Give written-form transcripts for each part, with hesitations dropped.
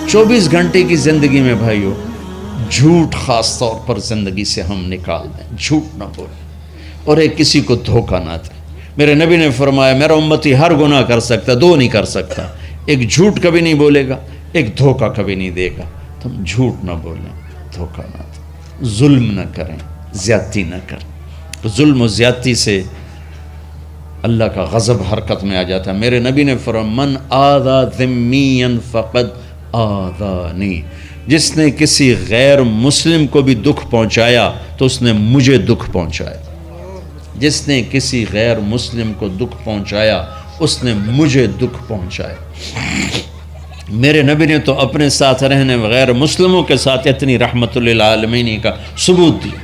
24 گھنٹے کی زندگی میں بھائیو جھوٹ خاص طور پر زندگی سے ہم نکال دیں، جھوٹ نہ بولیں اور ایک کسی کو دھوکہ نہ دیں۔ میرے نبی نے فرمایا میرا امتی ہر گناہ کر سکتا، دو نہیں کر سکتا، ایک جھوٹ کبھی نہیں بولے گا، ایک دھوکہ کبھی نہیں دے گا۔ تو ہم جھوٹ نہ بولیں، دھوکہ نہ دیں، ظلم نہ کریں، زیادتی نہ کریں۔ تو ظلم و زیادتی سے اللہ کا غضب حرکت میں آ جاتا ہے۔ میرے نبی نے فرمایا من آذا ذمیا فقد آذانی، جس نے کسی غیر مسلم کو بھی دکھ پہنچایا تو اس نے مجھے دکھ پہنچایا، جس نے کسی غیر مسلم کو دکھ پہنچایا اس نے مجھے دکھ پہنچایا۔ میرے نبی نے تو اپنے ساتھ رہنے غیر مسلموں کے ساتھ اتنی رحمت للعالمین کا ثبوت دیا۔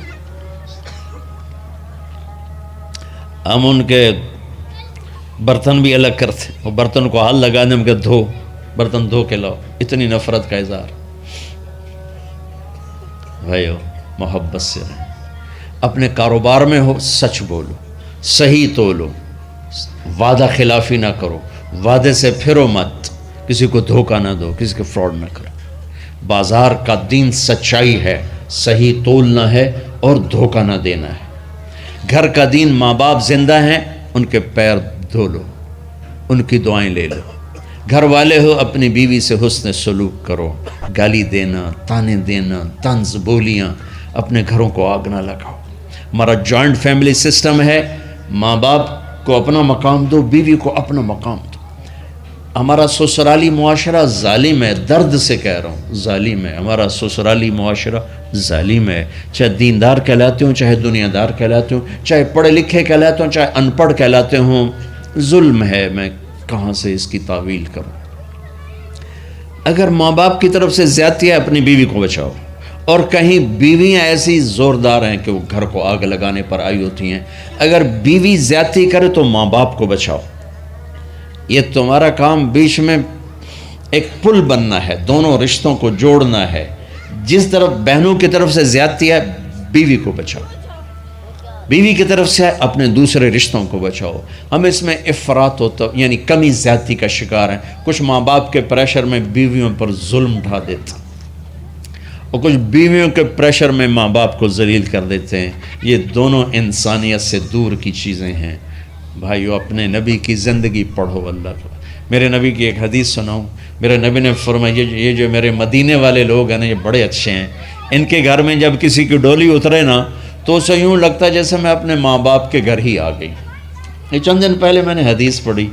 ہم ان کے برتن بھی الگ کرتے، وہ برتن کو ہاتھ لگانے میں کہ دھو، برتن دھو کے لاؤ، اتنی نفرت کا اظہار۔ بھائیو محبت سے رہیں، اپنے کاروبار میں ہو سچ بولو، صحیح تولو، وعدہ خلافی نہ کرو، وعدے سے پھرو مت، کسی کو دھوکہ نہ دو، کسی کو فراڈ نہ کرو۔ بازار کا دین سچائی ہے، صحیح تولنا ہے اور دھوکہ نہ دینا ہے۔ گھر کا دین ماں باپ زندہ ہیں، ان کے پیر دھو لو، ان کی دعائیں لے لو۔ گھر والے ہو اپنی بیوی سے حسن سلوک کرو، گالی دینا، تانے دینا، طنز بولیاں، اپنے گھروں کو آگ نہ لگاؤ۔ ہمارا جوائنٹ فیملی سسٹم ہے، ماں باپ کو اپنا مقام دو، بیوی کو اپنا مقام دو۔ ہمارا سسرالی معاشرہ ظالم ہے، درد سے کہہ رہا ہوں ظالم ہے، ہمارا سسرالی معاشرہ ظالم ہے، چاہے دیندار کہلاتے ہوں، چاہے دنیا دار کہلاتے ہوں، چاہے پڑھے لکھے کہلاتے ہوں، چاہے ان پڑھ کہلاتے ہوں، ظلم ہے۔ میں کہاں سے اس کی تعویل کروں؟ اگر ماں باپ کی طرف سے زیادتی ہے اپنی بیوی کو بچاؤ، اور کہیں بیویاں ایسی زوردار ہیں کہ وہ گھر کو آگ لگانے پر آئی ہوتی ہیں، اگر بیوی زیادتی کرے تو ماں باپ کو بچاؤ۔ یہ تمہارا کام بیچ میں ایک پل بننا ہے، دونوں رشتوں کو جوڑنا ہے۔ جس طرف بہنوں کی طرف سے زیادتی ہے بیوی کو بچاؤ، بیوی کی طرف سے اپنے دوسرے رشتوں کو بچاؤ۔ ہم اس میں افراط ہوتا یعنی کمی زیادتی کا شکار ہیں۔ کچھ ماں باپ کے پریشر میں بیویوں پر ظلم ڈھا دیتے ہیں، اور کچھ بیویوں کے پریشر میں ماں باپ کو ذلیل کر دیتے ہیں۔ یہ دونوں انسانیت سے دور کی چیزیں ہیں۔ بھائیو اپنے نبی کی زندگی پڑھو اللہ کو۔ میرے نبی کی ایک حدیث سناؤں، میرے نبی نے فرمایا یہ جو میرے مدینے والے لوگ ہیں نا یہ بڑے اچھے ہیں، ان کے گھر میں جب کسی کی ڈولی اترے نا تو اسے یوں لگتا ہے جیسے میں اپنے ماں باپ کے گھر ہی آ گئی۔ یہ چند دن پہلے میں نے حدیث پڑھی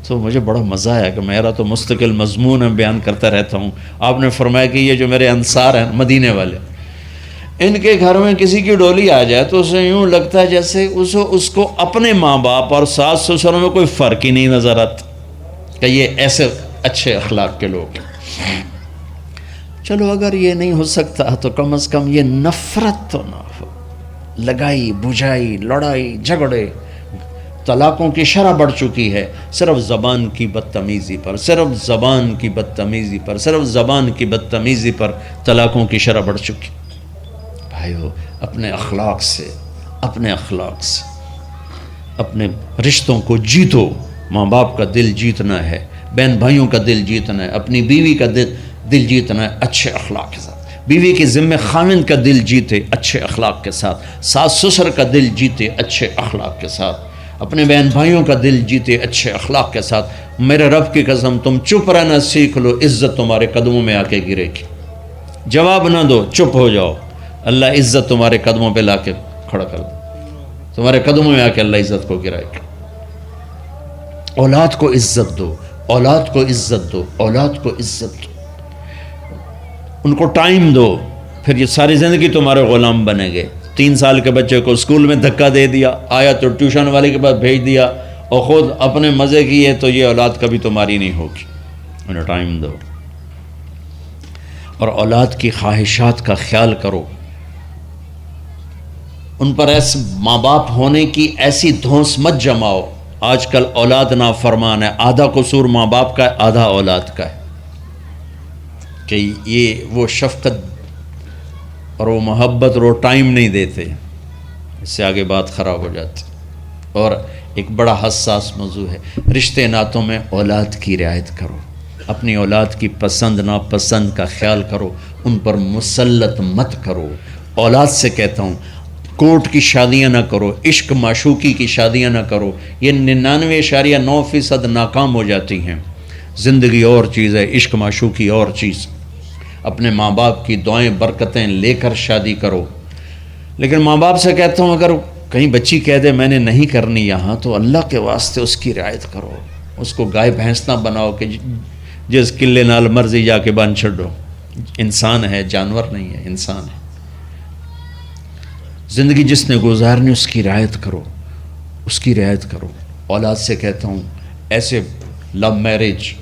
تو مجھے بڑا مزہ آیا کہ میرا تو مستقل مضمون بیان کرتا رہتا ہوں۔ آپ نے فرمایا کہ یہ جو میرے انصار ہیں مدینے والے، ان کے گھر میں کسی کی ڈولی آ جائے تو اسے یوں لگتا ہے جیسے اس کو اپنے ماں باپ اور ساس سسروں میں کوئی فرق ہی نہیں نظر آتا، کہ یہ ایسے اچھے اخلاق کے لوگ ہیں۔ چلو اگر یہ نہیں ہو سکتا تو کم از کم یہ نفرت تو نہ ہو، لگائی بجھائی، لڑائی جھگڑے، طلاقوں کی شرح بڑھ چکی ہے صرف زبان کی بدتمیزی پر، صرف زبان کی بدتمیزی پر، صرف زبان کی بدتمیزی پر طلاقوں کی شرح بڑھ چکی۔ بھائیو اپنے اخلاق سے اپنے رشتوں کو جیتو۔ ماں باپ کا دل جیتنا ہے، بہن بھائیوں کا دل جیتنا ہے، اپنی بیوی کا دل جیتنا ہے اچھے اخلاق کے ساتھ۔ بیوی کے ذمہ خاوند کا دل جیتے اچھے اخلاق کے ساتھ، ساس سسر کا دل جیتے اچھے اخلاق کے ساتھ، اپنے بہن بھائیوں کا دل جیتے اچھے اخلاق کے ساتھ۔ میرے رب کی قسم تم چپ رہنا سیکھ لو، عزت تمہارے قدموں میں آ کے گرے گی۔ جواب نہ دو، چپ ہو جاؤ، اللہ عزت تمہارے قدموں پہ لا کے کھڑا کر دے، تمہارے قدموں میں آ کے اللہ عزت کو گرائے گا۔ اولاد کو عزت دو، اولاد کو عزت دو، اولاد کو عزت دو، ان کو ٹائم دو، پھر یہ ساری زندگی تمہارے غلام بنے گے۔ 3 سال کے بچے کو اسکول میں دھکا دے دیا، آیا تو ٹیوشن والے کے پاس بھیج دیا اور خود اپنے مزے کیے، تو یہ اولاد کبھی تمہاری نہیں ہوگی۔ انہیں ٹائم دو اور اولاد کی خواہشات کا خیال کرو، ان پر ایسے ماں باپ ہونے کی ایسی دھونس مت جماؤ۔ آج کل اولاد نافرمان ہے، آدھا قصور ماں باپ کا ہے، آدھا اولاد کا ہے، کہ یہ وہ شفقت اور وہ محبت اور وہ ٹائم نہیں دیتے، اس سے آگے بات خراب ہو جاتی۔ اور ایک بڑا حساس موضوع ہے، رشتے ناتوں میں اولاد کی رعایت کرو، اپنی اولاد کی پسند ناپسند کا خیال کرو، ان پر مسلط مت کرو۔ اولاد سے کہتا ہوں کورٹ کی شادیاں نہ کرو، عشق معشوقی کی شادیاں نہ کرو، یہ 99.9% ناکام ہو جاتی ہیں۔ زندگی اور چیز ہے، عشق معشوقی اور چیز۔ اپنے ماں باپ کی دعائیں برکتیں لے کر شادی کرو۔ لیکن ماں باپ سے کہتا ہوں اگر کہیں بچی کہہ دے میں نے نہیں کرنی یہاں، تو اللہ کے واسطے اس کی رعایت کرو، اس کو گائے بھینس نہ بناؤ کہ جس قلے نال مرضی جا کے بن چھڈو۔ انسان ہے، جانور نہیں ہے، انسان ہے۔ زندگی جس نے گزارنی اس کی رعایت کرو، اس کی رعایت کرو۔ اولاد سے کہتا ہوں ایسے لو میرج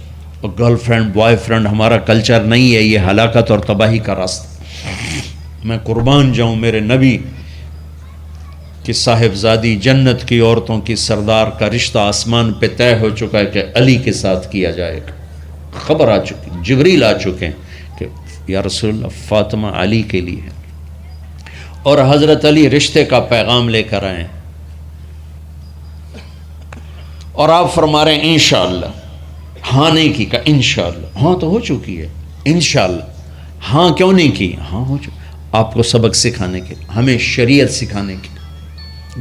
اور گرل فرینڈ بوائے فرینڈ ہمارا کلچر نہیں ہے، یہ ہلاکت اور تباہی کا راستہ۔ میں قربان جاؤں میرے نبی کہ صاحبزادی جنت کی عورتوں کی سردار کا رشتہ آسمان پہ طے ہو چکا ہے کہ علی کے ساتھ کیا جائے گا۔ خبر آ چکی، جبریل آ چکے ہیں کہ یا رسول اللہ فاطمہ علی کے لیے ہے، اور حضرت علی رشتے کا پیغام لے کر آئے ہیں، اور آپ فرما رہے ہیں انشاءاللہ۔ ہاں نہیں کی، کہا انشاءاللہ۔ ہاں تو ہو چکی ہے، انشاءاللہ۔ ہاں کیوں نہیں کی؟ ہاں ہو چکی۔ آپ کو سبق سکھانے کے، ہمیں شریعت سکھانے کے۔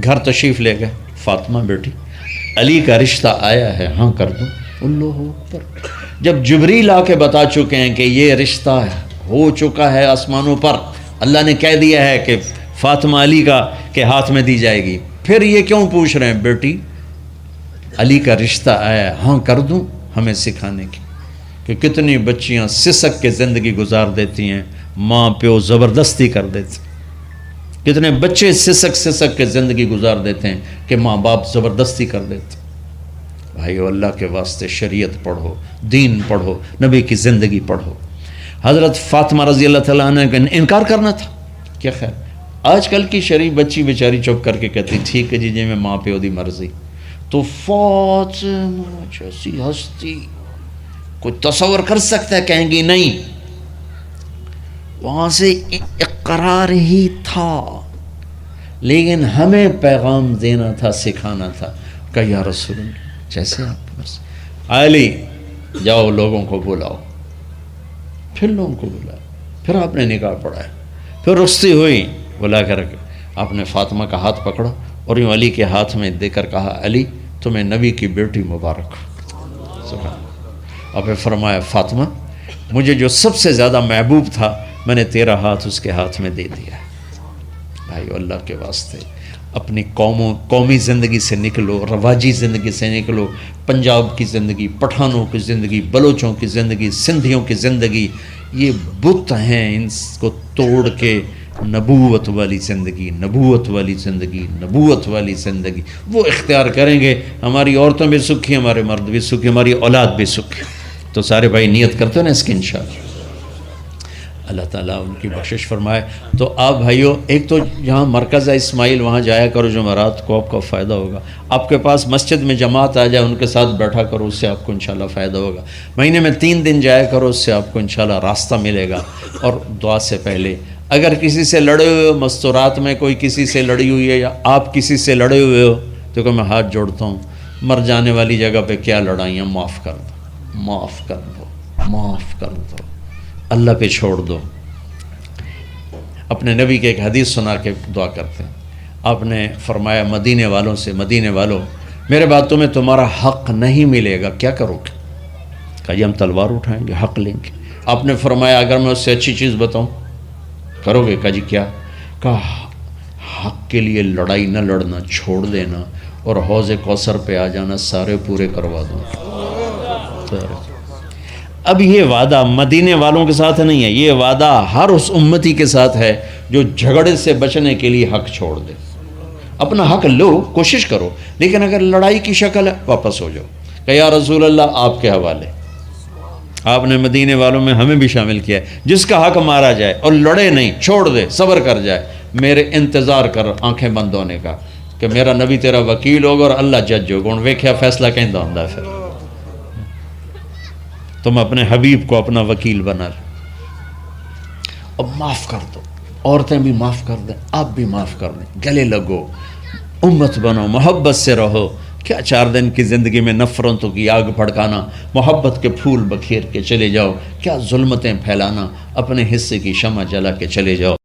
گھر تشریف لے گئے، فاطمہ بیٹی علی کا رشتہ آیا ہے، ہاں کر دوں۔ اللہ اکبر۔ جب جبریل آ کے بتا چکے ہیں کہ یہ رشتہ ہو چکا ہے آسمانوں پر، اللہ نے کہہ دیا ہے کہ فاطمہ علی کا کے ہاتھ میں دی جائے گی، پھر یہ کیوں پوچھ رہے ہیں بیٹی علی کا رشتہ آیا ہے، ہاں کر دوں؟ ہمیں سکھانے کی کہ کتنی بچیاں سسک کے زندگی گزار دیتی ہیں، ماں پیو زبردستی کر دیتے، کتنے بچے سسک کے زندگی گزار دیتے ہیں کہ ماں باپ زبردستی کر دیتے۔ بھائیو اللہ کے واسطے شریعت پڑھو، دین پڑھو، نبی کی زندگی پڑھو۔ حضرت فاطمہ رضی اللہ تعالیٰ عنہ کا انکار کرنا تھا، کیا خیر آج کل کی شریف بچی بیچاری چپ کر کے کہتی ٹھیک ہے جی میں ماں پیو دی مرضی۔ تو فاطمہ جیسی ہستی کوئی تصور کر سکتا ہے؟ کہیں گی نہیں، وہاں سے اقرار ہی تھا، لیکن ہمیں پیغام دینا تھا، سکھانا تھا کہ یا رسول اللہ جیسے آپ بس علی جاؤ لوگوں کو بلاؤ، پھر لوگوں کو بلایا، پھر آپ نے نکاح پڑھایا، پھر رخصتی ہوئی، بلا کر آپ نے فاطمہ کا ہاتھ پکڑا اور یوں علی کے ہاتھ میں دے کر کہا علی تمہیں نبی کی بیٹی مبارک۔ سبحان اور پھر فرمایا فاطمہ مجھے جو سب سے زیادہ محبوب تھا میں نے تیرا ہاتھ اس کے ہاتھ میں دے دیا۔ بھائی اللہ کے واسطے اپنی قومی زندگی سے نکلو، رواجی زندگی سے نکلو، پنجاب کی زندگی، پٹھانوں کی زندگی، بلوچوں کی زندگی، سندھیوں کی زندگی، یہ بت ہیں، ان کو توڑ کے نبوت والی زندگی، نبوت والی زندگی، نبوت والی زندگی وہ اختیار کریں گے، ہماری عورتیں بھی سکھی، ہمارے مرد بھی سکھی، ہماری اولاد بھی سکھی۔ تو سارے بھائی نیت کرتے ہیں نا اس کی انشاءاللہ، اللہ تعالیٰ ان کی بخشش فرمائے۔ تو آپ بھائیوں ایک تو جہاں مرکز ہے اسماعیل وہاں جایا کرو، جمعرات کو آپ کا فائدہ ہوگا۔ آپ کے پاس مسجد میں جماعت آ جائے ان کے ساتھ بیٹھا کرو، اس سے آپ کو انشاءاللہ فائدہ ہوگا۔ مہینے میں 3 دن جایا کرو، اس سے آپ کو انشاءاللہ راستہ ملے گا۔ اور دعا سے پہلے اگر کسی سے لڑے ہوئے ہو، مستورات میں کوئی کسی سے لڑی ہوئی ہے یا آپ کسی سے لڑے ہوئے ہو، تو کہ میں ہاتھ جوڑتا ہوں، مر جانے والی جگہ پہ کیا لڑائیاں، معاف کر دو، معاف کر دو، معاف کر دو، اللہ پہ چھوڑ دو۔ اپنے نبی کے ایک حدیث سنا کے دعا کرتے ہیں، آپ نے فرمایا مدینے والوں سے، مدینے والوں میرے بعد تمہیں تمہارا حق نہیں ملے گا، کیا کرو گے؟ کہا جی ہم تلوار اٹھائیں گے، حق لیں گے۔ آپ نے فرمایا اگر میں اس سے اچھی چیز بتاؤں کرو گے؟ کہا جی کیا؟ کہا حق کے لیے لڑائی نہ لڑنا، چھوڑ دینا اور حوض کوثر پہ آ جانا، سارے پورے کروا دوں۔ اب یہ وعدہ مدینے والوں کے ساتھ نہیں ہے، یہ وعدہ ہر اس امتی کے ساتھ ہے جو جھگڑے سے بچنے کے لیے حق چھوڑ دے۔ اپنا حق لو، کوشش کرو، لیکن اگر لڑائی کی شکل ہے واپس ہو جاؤ کہ یا رسول اللہ آپ کے حوالے۔ آپ نے مدینے والوں میں ہمیں بھی شامل کیا ہے، جس کا حق مارا جائے اور لڑے نہیں، چھوڑ دے، صبر کر جائے، میرے انتظار کر آنکھیں بند ہونے کا کہ میرا نبی تیرا وکیل ہوگا اور اللہ جج ہوگا، ان ویکھیا فیصلہ کہیں دا ہوندا ہے۔ پھر تم اپنے حبیب کو اپنا وکیل بنا لو۔ اب معاف کر دو، عورتیں بھی معاف کر دیں، آپ بھی معاف کر دیں، گلے لگو، امت بنو، محبت سے رہو کیا 4 دن کی زندگی میں نفرتوں کی آگ بھڑکانا، محبت کے پھول بکھیر کے چلے جاؤ، کیا ظلمتیں پھیلانا، اپنے حصے کی شمع جلا کے چلے جاؤ۔